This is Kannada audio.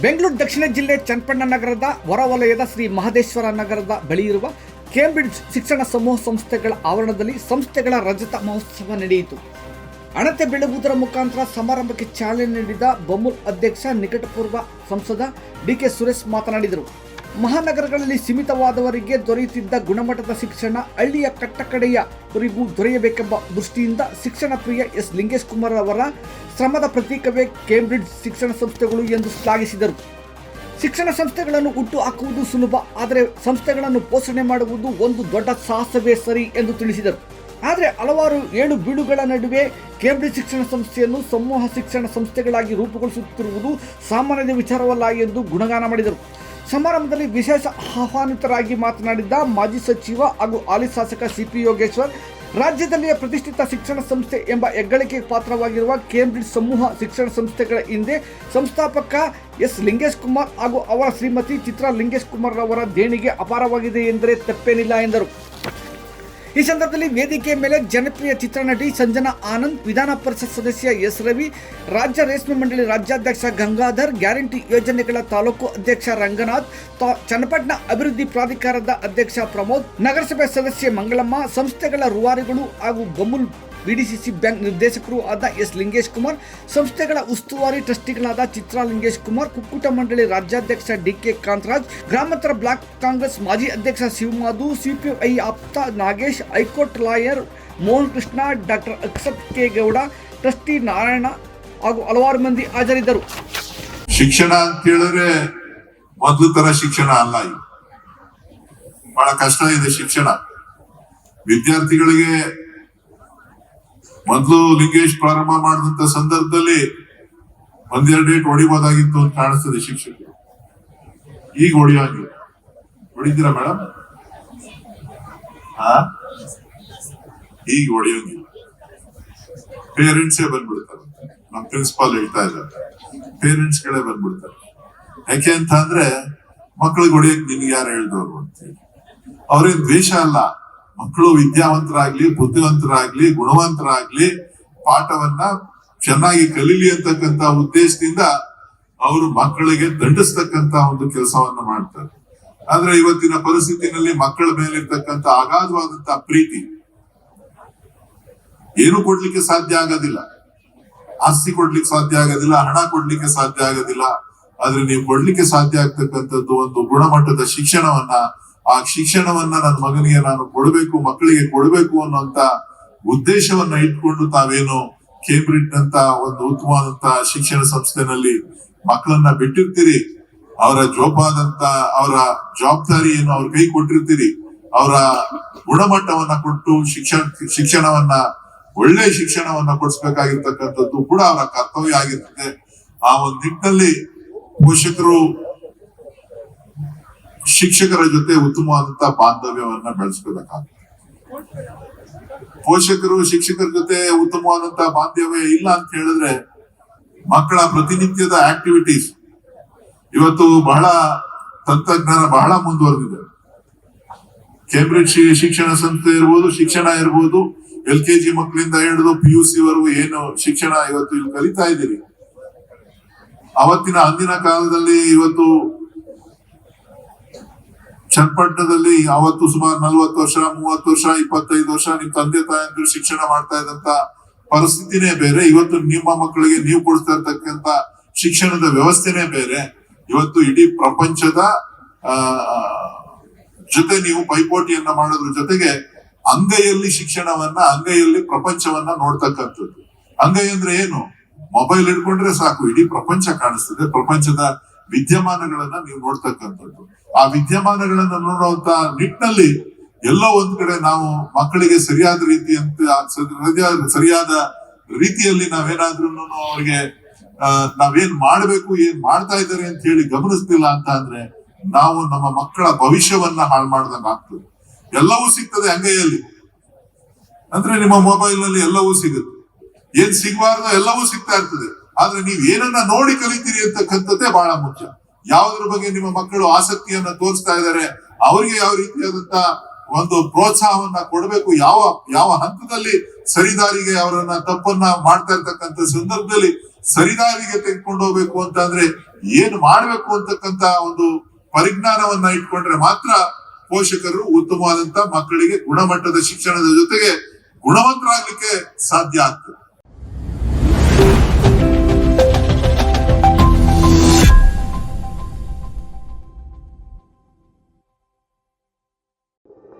ಬೆಂಗಳೂರು ದಕ್ಷಿಣ ಜಿಲ್ಲೆ ಚನ್ನಪಟ್ಟಣ ನಗರದ ಹೊರವಲಯದ ಶ್ರೀ ಮಹದೇಶ್ವರ ನಗರದ ಬಳಿ ಇರುವ ಕೇಂಬ್ರಿಡ್ಜ್ ಶಿಕ್ಷಣ ಸಮೂಹ ಸಂಸ್ಥೆಗಳ ಆವರಣದಲ್ಲಿ ಸಂಸ್ಥೆಗಳ ರಜತ ಮಹೋತ್ಸವ ನಡೆಯಿತು. ಹಣತೆ ಬೀಳುವುದರ ಮುಖಾಂತರ ಸಮಾರಂಭಕ್ಕೆ ಚಾಲನೆ ನೀಡಿದ ಬಮೂಲ್ ಅಧ್ಯಕ್ಷ ನಿಕಟಪೂರ್ವ ಸಂಸದ ಡಿಕೆ ಸುರೇಶ್ ಮಾತನಾಡಿದರು. ಮಹಾನಗರಗಳಲ್ಲಿ ಸೀಮಿತವಾದವರಿಗೆ ದೊರೆಯುತ್ತಿದ್ದ ಗುಣಮಟ್ಟದ ಶಿಕ್ಷಣ ಹಳ್ಳಿಯ ಕಟ್ಟಕಡೆಯವರಿಗೂ ದೊರೆಯಬೇಕೆಂಬ ದೃಷ್ಟಿಯಿಂದ ಶಿಕ್ಷಣ ಪ್ರಿಯ ಎಸ್ ಲಿಂಗೇಶ್ ಕುಮಾರ್ ಅವರ ಶ್ರಮದ ಪ್ರತೀಕವೇ ಕೇಂಬ್ರಿಡ್ಜ್ ಶಿಕ್ಷಣ ಸಂಸ್ಥೆಗಳು ಎಂದು ಶ್ಲಾಘಿಸಿದರು. ಶಿಕ್ಷಣ ಸಂಸ್ಥೆಗಳನ್ನು ಹುಟ್ಟು ಹಾಕುವುದು ಸುಲಭ, ಆದರೆ ಸಂಸ್ಥೆಗಳನ್ನು ಪೋಷಣೆ ಮಾಡುವುದು ಒಂದು ದೊಡ್ಡ ಸಾಹಸವೇ ಸರಿ ಎಂದು ತಿಳಿಸಿದರು. ಆದರೆ ಹಲವಾರು ಏಳು ಬೀಳುಗಳ ನಡುವೆ ಕೇಂಬ್ರಿಡ್ಜ್ ಶಿಕ್ಷಣ ಸಂಸ್ಥೆಯನ್ನು ಸಮೂಹ ಶಿಕ್ಷಣ ಸಂಸ್ಥೆಗಳಾಗಿ ರೂಪುಗೊಳಿಸುತ್ತಿರುವುದು ಸಾಮಾನ್ಯದ ವಿಚಾರವಲ್ಲ ಎಂದು ಗುಣಗಾನ ಮಾಡಿದರು. ಸಮಾರಂಭದಲ್ಲಿ ವಿಶೇಷ ಆಹ್ವಾನಿತರಾಗಿ ಮಾತನಾಡಿದ ಮಾಜಿ ಸಚಿವ ಹಾಗೂ ಹಾಲಿ ಶಾಸಕ ಸಿಪಿ ಯೋಗೇಶ್ವರ್, ರಾಜ್ಯದಲ್ಲಿಯೇ ಪ್ರತಿಷ್ಠಿತ ಶಿಕ್ಷಣ ಸಂಸ್ಥೆ ಎಂಬ ಹೆಗ್ಗಳಿಕೆಗೆ ಪಾತ್ರವಾಗಿರುವ ಕೇಂಬ್ರಿಡ್ಜ್ ಸಮೂಹ ಶಿಕ್ಷಣ ಸಂಸ್ಥೆಗಳ ಹಿಂದೆ ಸಂಸ್ಥಾಪಕ ಎಸ್ ಲಿಂಗೇಶ್ ಕುಮಾರ್ ಹಾಗೂ ಅವರ ಶ್ರೀಮತಿ ಚಿತ್ರಾ ಲಿಂಗೇಶ್ ಕುಮಾರ್ ಅವರ ದೇಣಿಗೆ ಅಪಾರವಾಗಿದೆ ಎಂದರೆ ತಪ್ಪೇನಿಲ್ಲ ಎಂದರು. ಈ ಸಂದರ್ಭದಲ್ಲಿ ವೇದಿಕೆಯ ಮೇಲೆ ಜನಪ್ರಿಯ ಚಿತ್ರನಟಿ ಸಂಜನಾ ಆನಂದ್, ವಿಧಾನ ಪರಿಷತ್ ಸದಸ್ಯ ಎಸ್ ರವಿ, ರಾಜ್ಯ ರೇಷ್ಮೆ ಮಂಡಳಿ ರಾಜ್ಯಾಧ್ಯಕ್ಷ ಗಂಗಾಧರ್, ಗ್ಯಾರಂಟಿ ಯೋಜನೆಗಳ ತಾಲೂಕು ಅಧ್ಯಕ್ಷ ರಂಗನಾಥ್, ಚನ್ನಪಟ್ಟಣ ಅಭಿವೃದ್ಧಿ ಪ್ರಾಧಿಕಾರದ ಅಧ್ಯಕ್ಷ ಪ್ರಮೋದ್, ನಗರಸಭೆ ಸದಸ್ಯೆ ಮಂಗಳಮ್ಮ, ಸಂಸ್ಥೆಗಳ ರೂವಾರಿಗಳು ಹಾಗೂ ಬಮೂಲ್ ಬಿಡಿಸಿಸಿ ಬ್ಯಾಂಕ್ ನಿರ್ದೇಶಕರು ಆದ ಎಸ್ ಲಿಂಗೇಶ್ ಕುಮಾರ್, ಸಂಸ್ಥೆಗಳ ಉಸ್ತುವಾರಿ ಟ್ರಸ್ಟಿಗಳಾದ ಚಿತ್ರಾ ಲಿಂಗೇಶ್ ಕುಮಾರ್, ಕುಕ್ಕುಟ ಮಂಡಳಿ ರಾಜ್ಯಾಧ್ಯಕ್ಷ ಡಿಕೆ ಕಾಂತರಾಜ್, ಗ್ರಾಮಾಂತರ ಬ್ಲಾಕ್ ಕಾಂಗ್ರೆಸ್ ಮಾಜಿ ಅಧ್ಯಕ್ಷ ಶಿವಮಾಧು, ಸಿಪಿಐ ಆಪ್ತ Nagesh, high court lawyer Mohan Krishna, doctor Akshat K Gowda, trustee Narayana ಹಾಗೂ ಹಲವಾರು ಮಂದಿ ಹಾಜರಿದ್ದರು. ಶಿಕ್ಷಣ ಅಂತ ಹೇಳಿದ್ರೆ ಮೊದಲು ತರ ಶಿಕ್ಷಣ ಅಲ್ಲ, ಇದು ಬಹಳ ಕಷ್ಟ ಇದೆ ಶಿಕ್ಷಣ. ವಿದ್ಯಾರ್ಥಿಗಳಿಗೆ ಮೊದಲು ಲಿಂಗೇಶ್ ಪ್ರಾರಂಭ ಮಾಡಿದಂತ ಸಂದರ್ಭದಲ್ಲಿ ಒಂದೆರಡು ಡೇಟ್ ಹೊಡಿಬೋದಾಗಿತ್ತು ಅಂತ ಕಾಣಿಸ್ತದೆ ಶಿಕ್ಷಕರು. ಈಗ ಹೊಡಿಯೋಂಗಿಲ್ಲ. ಹೊಡಿತೀರಾ ಮೇಡಮ್? ಈಗ ಹೊಡಿಯೋಂಗಿಲ್ಲ. ಪೇರೆಂಟ್ಸೇ ಬಂದ್ಬಿಡ್ತಾರೆ. ನಮ್ಮ ಪ್ರಿನ್ಸಿಪಾಲ್ ಹೇಳ್ತಾ ಇದ್ದಾರೆ, ಪೇರೆಂಟ್ಸ್ ಗಳೇ ಬಂದ್ಬಿಡ್ತಾರೆ. ಯಾಕೆ ಅಂತ ಅಂದ್ರೆ ಮಕ್ಕಳಿಗೆ ಹೊಡಿಯಕ್ ನಿನ್ಗೆ ಯಾರು ಹೇಳ್ದವ್ರು ಅಂತ ಹೇಳಿ. ಅವ್ರೇನ್ ದ್ವೇಷ ಅಲ್ಲ, ಮಕ್ಕಳು ವಿದ್ಯಾವಂತರಾಗ್ಲಿ, ಬುದ್ಧಿವಂತರಾಗ್ಲಿ, ಗುಣವಂತರಾಗ್ಲಿ, ಪಾಠವನ್ನ ಚೆನ್ನಾಗಿ ಕಲೀಲಿ ಅಂತಕ್ಕಂತ ಉದ್ದೇಶದಿಂದ ಅವರು ಮಕ್ಕಳಿಗೆ ದಂಡಿಸ್ತಕ್ಕಂತ ಒಂದು ಕೆಲಸವನ್ನ ಮಾಡ್ತಾರೆ. ಆದ್ರೆ ಇವತ್ತಿನ ಪರಿಸ್ಥಿತಿನಲ್ಲಿ ಮಕ್ಕಳ ಮೇಲೆ ಇರ್ತಕ್ಕಂಥ ಅಗಾಧವಾದಂತ ಪ್ರೀತಿ ಏನು ಕೊಡ್ಲಿಕ್ಕೆ ಸಾಧ್ಯ ಆಗೋದಿಲ್ಲ. ಆಸ್ತಿ ಕೊಡ್ಲಿಕ್ಕೆ ಸಾಧ್ಯ ಆಗೋದಿಲ್ಲ, ಹಣ ಕೊಡ್ಲಿಕ್ಕೆ ಸಾಧ್ಯ ಆಗೋದಿಲ್ಲ. ಆದ್ರೆ ನೀವು ಕೊಡ್ಲಿಕ್ಕೆ ಸಾಧ್ಯ ಆಗ್ತಕ್ಕಂಥದ್ದು ಒಂದು ಗುಣಮಟ್ಟದ ಶಿಕ್ಷಣವನ್ನ. ಆ ಶಿಕ್ಷಣವನ್ನ ನನ್ನ ಮಗನಿಗೆ ನಾನು ಕೊಡಬೇಕು, ಮಕ್ಕಳಿಗೆ ಕೊಡಬೇಕು ಅನ್ನುವಂತ ಉದ್ದೇಶವನ್ನ ಇಟ್ಕೊಂಡು ತಾವೇನು ಕೇಂಬ್ರಿಡ್ಜ್ ಅಂತ ಒಂದು ಉತ್ತಮವಾದಂತ ಶಿಕ್ಷಣ ಸಂಸ್ಥೆನಲ್ಲಿ ಮಕ್ಕಳನ್ನ ಬಿಟ್ಟಿರ್ತೀರಿ. ಅವರ ಅವರ ಜವಾಬ್ದಾರಿ ಏನು ಅವ್ರ ಕೈ ಕೊಟ್ಟಿರ್ತೀರಿ. ಅವರ ಗುಣಮಟ್ಟವನ್ನ ಕೊಟ್ಟು ಶಿಕ್ಷಣವನ್ನ ಒಳ್ಳೆ ಶಿಕ್ಷಣವನ್ನ ಕೊಡಿಸ್ಬೇಕಾಗಿರ್ತಕ್ಕಂಥದ್ದು ಕೂಡ ಅವರ ಕರ್ತವ್ಯ ಆಗಿರ್ತದೆ. ಆ ಒಂದು ನಿಟ್ಟಿನಲ್ಲಿ ಪೋಷಕರು ಶಿಕ್ಷಕರ ಜೊತೆ ಉತ್ತಮವಾದಂತಹ ಬಾಂಧವ್ಯವನ್ನ ಬೆಳೆಸ್ಕೋಬೇಕಾಗುತ್ತೆ. ಪೋಷಕರು ಶಿಕ್ಷಕರ ಜೊತೆ ಉತ್ತಮವಾದಂತಹ ಬಾಂಧವ್ಯ ಇಲ್ಲ ಅಂತ ಹೇಳಿದ್ರೆ ಮಕ್ಕಳ ಪ್ರತಿನಿತ್ಯದ ಆಕ್ಟಿವಿಟೀಸ್ ಇವತ್ತು ಬಹಳ ತಂತ್ರಜ್ಞಾನ ಬಹಳ ಮುಂದುವರೆದಿದೆ. ಕೇಂಬ್ರಿಡ್ಜ್ ಶಿಕ್ಷಣ ಸಂಸ್ಥೆ ಇರ್ಬೋದು, ಶಿಕ್ಷಣ ಇರ್ಬೋದು, LKG ಮಕ್ಕಳಿಂದ ಹಿಡಿದು PUC ವರೆಗೂ ಏನು ಶಿಕ್ಷಣ ಇವತ್ತು ಇಲ್ಲಿ ಕಲಿತಾ ಇದ್ದೀರಿ. ಅಂದಿನ ಕಾಲದಲ್ಲಿ ಇವತ್ತು ಚನ್ನಪಟ್ಟಣದಲ್ಲಿ ಅವತ್ತು ಸುಮಾರು 40 ವರ್ಷ, 30 ವರ್ಷ, 25 ವರ್ಷ ನಿಮ್ ತಂದೆ ತಾಯಂದ್ರು ಶಿಕ್ಷಣ ಮಾಡ್ತಾ ಇದ್ದಂತ ಪರಿಸ್ಥಿತಿನೇ ಬೇರೆ. ಇವತ್ತು ನಿಮ್ಮ ಮಕ್ಕಳಿಗೆ ನೀವು ಕೊಡ್ತಾ ಇರ್ತಕ್ಕಂತ ಶಿಕ್ಷಣದ ವ್ಯವಸ್ಥೆನೇ ಬೇರೆ. ಇವತ್ತು ಇಡೀ ಪ್ರಪಂಚದ ಜೊತೆ ನೀವು ಪೈಪೋಟಿಯನ್ನ ಮಾಡೋದ್ರ ಜೊತೆಗೆ ಅಂಗೈಯಲ್ಲಿ ಶಿಕ್ಷಣವನ್ನ, ಅಂಗೈಯಲ್ಲಿ ಪ್ರಪಂಚವನ್ನ ನೋಡ್ತಕ್ಕಂಥದ್ದು. ಅಂಗೈ ಅಂದ್ರೆ ಏನು? ಮೊಬೈಲ್ ಇಟ್ಕೊಂಡ್ರೆ ಸಾಕು, ಇಡೀ ಪ್ರಪಂಚ ಕಾಣಿಸ್ತದೆ. ಪ್ರಪಂಚದ ವಿದ್ಯಮಾನಗಳನ್ನ ನೀವು ನೋಡ್ತಕ್ಕಂಥದ್ದು. ಆ ವಿದ್ಯಮಾನಗಳನ್ನ ನೋಡುವಂತ ನಿಟ್ಟಿನಲ್ಲಿ ಎಲ್ಲೋ ಒಂದ್ ಕಡೆ ನಾವು ಮಕ್ಕಳಿಗೆ ಸರಿಯಾದ ರೀತಿಯಲ್ಲಿ ನಾವೇನಾದ್ರೂ ಅವ್ರಿಗೆ ನಾವೇನ್ ಮಾಡ್ಬೇಕು, ಏನ್ ಮಾಡ್ತಾ ಇದ್ದಾರೆ ಅಂತ ಹೇಳಿ ಗಮನಿಸ್ತಿಲ್ಲ ಅಂತ ಅಂದ್ರೆ ನಾವು ನಮ್ಮ ಮಕ್ಕಳ ಭವಿಷ್ಯವನ್ನ ಹಾಳು ಮಾಡ್ದಂಗ ಆಗ್ತದೆ. ಎಲ್ಲವೂ ಸಿಗ್ತದೆ ಅಂಗೈಯಲ್ಲಿ. ಅಂದ್ರೆ ನಿಮ್ಮ ಮೊಬೈಲ್ ನಲ್ಲಿ ಎಲ್ಲವೂ ಸಿಗುತ್ತೆ. ಏನ್ ಸಿಗಬಾರ್ದು ಎಲ್ಲವೂ ಸಿಗ್ತಾ ಇರ್ತದೆ. ಆದ್ರೆ ನೀವ್ ಏನನ್ನ ನೋಡಿ ಕಲಿತೀರಿ ಅಂತಕ್ಕಂಥದ್ದೇ ಬಹಳ ಮುಖ್ಯ. ಯಾವುದ್ರ ಬಗ್ಗೆ ನಿಮ್ಮ ಮಕ್ಕಳು ಆಸಕ್ತಿಯನ್ನ ತೋರಿಸ್ತಾ ಇದ್ದಾರೆ, ಅವರಿಗೆ ಯಾವ ರೀತಿಯಾದಂತ ಒಂದು ಪ್ರೋತ್ಸಾಹವನ್ನ ಕೊಡಬೇಕು, ಯಾವ ಹಂತದಲ್ಲಿ ಸರಿದಾರಿಗೆ ಅವರನ್ನ ತಪ್ಪನ್ನ ಮಾಡ್ತಾ ಇರ್ತಕ್ಕಂಥ ಸಂದರ್ಭದಲ್ಲಿ ಸರಿದಾರಿಗೆ ತೆಗೆದುಕೊಂಡು ಹೋಗ್ಬೇಕು ಅಂತ ಅಂದ್ರೆ ಏನ್ ಮಾಡ್ಬೇಕು ಅಂತಕ್ಕಂತ ಒಂದು ಪರಿಜ್ಞಾನವನ್ನ ಇಟ್ಕೊಂಡ್ರೆ ಮಾತ್ರ ಪೋಷಕರು ಉತ್ತಮವಾದಂತ ಮಕ್ಕಳಿಗೆ ಗುಣಮಟ್ಟದ ಶಿಕ್ಷಣದ ಜೊತೆಗೆ ಗುಣವಂತರಾಗ್ಲಿಕ್ಕೆ ಸಾಧ್ಯ ಆಗ್ತದೆ.